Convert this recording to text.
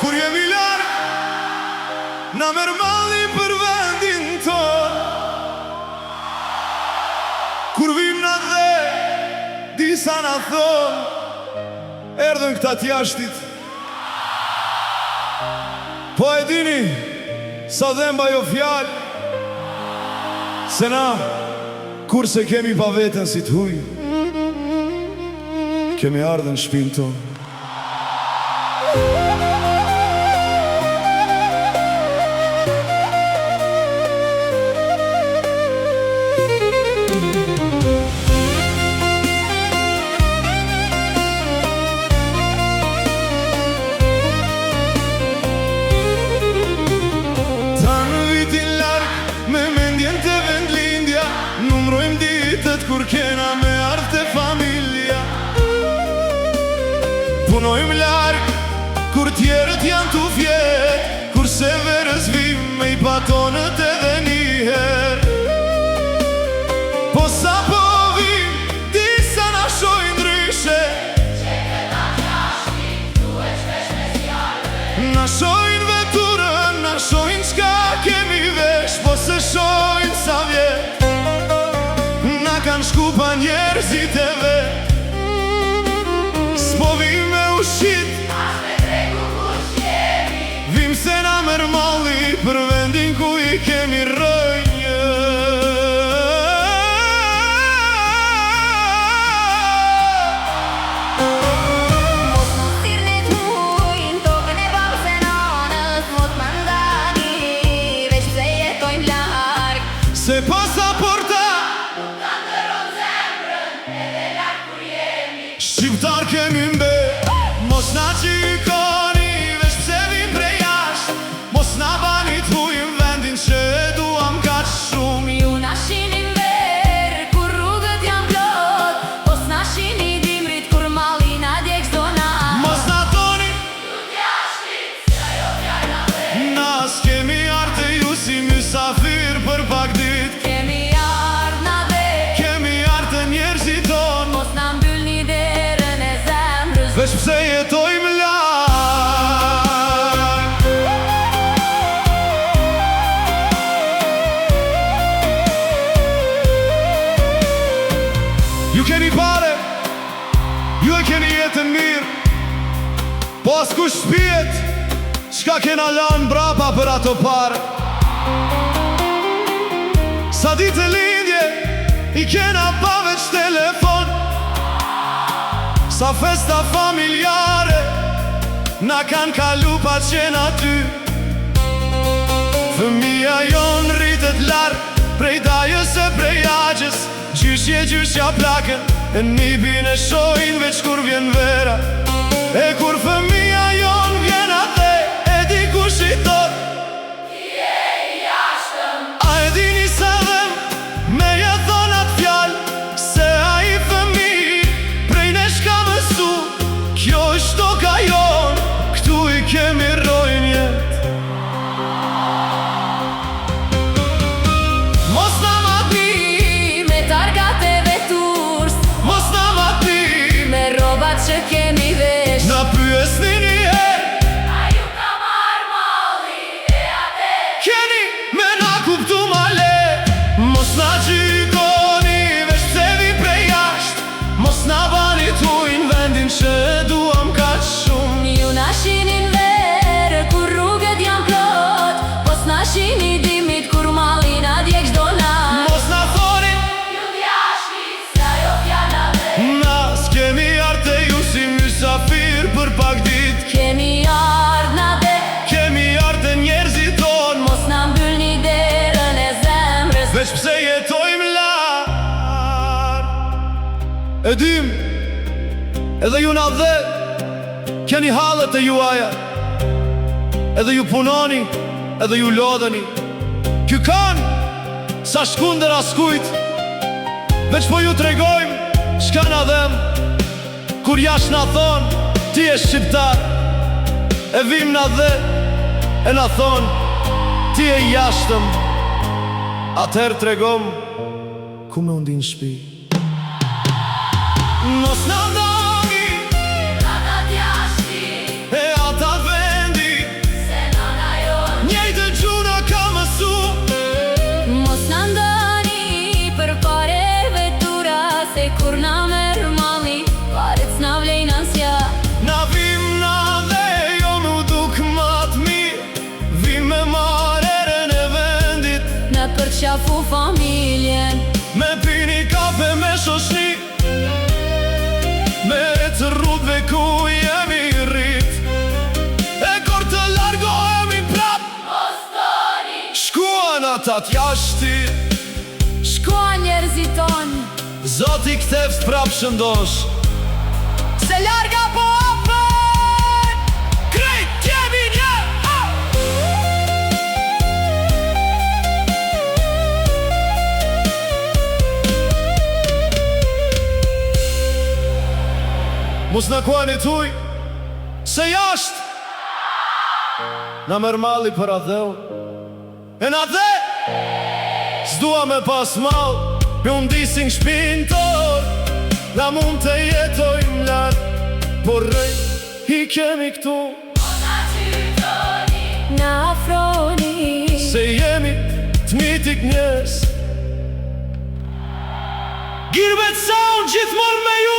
Kur jemi larg, na merr malli për vendin ton. Kur vim na dhe disa na thon, erdhën këta t'jashtit. Po e dini, sa dhemba jo fjal, se na, kur se kemi pa veten si t'huj, kemi ardhën shpinë tonë. Kur kena me ardhë familja, punojmë larg, kur tjerët janë t'u fjet, kur se verës vim me i patonët edhe njëher. Po sa po vim, disa na shojnë ndryshe, që këta qashti, tu e qvesh me zjarëve. Na shojnë veturën, na shojnë qka kemi vesh, po se shojnë sa vjet. Kanë shku pa njerëzit e vet, s'po vim me ushqit, as me tregu kush jemi. Vim se na merr malli për vendin ku i kemi rënjë. Mos më thirrni t'muj, në tokën e babës e nanës, mos më ndani, veç pse jetojmë larg. Se pasaporta shqiptar kemi mbe, mos na gjikoni, veç pse vim prej jasht, mos na bani t'hujim vendin që e duam kaq shumë. Ju na shini ver, kur rrugët janë plot, mos na shini dimrit, kur malli na djeg s'do na. Mos na thoni, ju t'jashtit, se ajo fjalla vet. na s'kemi arte ju si mysafir për pak dit. Kemi ardh na dhe, Kemi arte njerëzit ton, mos na mbyllni derën e zemrës. veç pse jetojmë larg. Ju keni pare, ju e keni jetën mirë, po askush s'piet çka kena lanë brapa për ato pare. Sa ditë e lindje i kena pa veç telefon, sa festa familjare na kanë kalu pa qenë aty. Fëmija jon rritet larg prej dajës e prej agjes, gjyshje gjyshja plakën e nipin e shojnë veç kur vjen vera. E kur fëmija jon vjen atë e di kush i thot, Je i jashtëm, a e dini sa dhem me ja thon atë fjall, se a i fëmij prej nesh ka mësu, kjo është toka jon, këtu i kemi rojnë jet. Mos na matni, me targat e veturs, mos na matni, me robat që kemi vesh. na pyesni një herë, A ju ka marr malli e atë, keni me na kuptu ma le. Mos na gjikoni, veç pse vi prej jasht, mos na bani t'ujnë vendin që e duam kaq shumë. ju na shinin ver, kur rrugët janë plot, mos na shini dimrit, kur malli na djeg s'do na. Mos na thoni, Ju t'jashtit, se ajo fjalla vet. na s'kemi arte ju si mysafir për pak dit. Kemi ardh na dhe, Kemi arte njerëzit ton, mos na mbyllni derën e zemrës. veç pse jetojmë larg. E dim, edhe ju na dhe keni hallet e juaja, edhe ju punoni, edhe ju lodheni. Ky kan sa shkunder askujt, veç po ju tregojmë çka na dhem, kur jash na thon ti je shqiptar, e vim na dhe e na thon ti je jashtëm. Atëherë tregom ku me undin shpi. Mos na ndani Ata t'jashtit, e ata vendi, shafu familjen. Me pini kafe me shoshni, me të rrugëve ku jemi rrit, e kur të largohemi prap, shkuan atat jashti, Shkuan njerëzit ton, Zoti ktheft prap shëndosh. se larga po apër. Krejt jemi një, Mos në kuani tuj, se jasht na merr malli për adheu, e na dhe s'dua me pas mal, me undisin shpin tor, na mund të jetojmë lartë, por rrej i kemi këtu, Na afroni, se jemi t'mitik njerëz. Girbet sound gjithmonë me ju.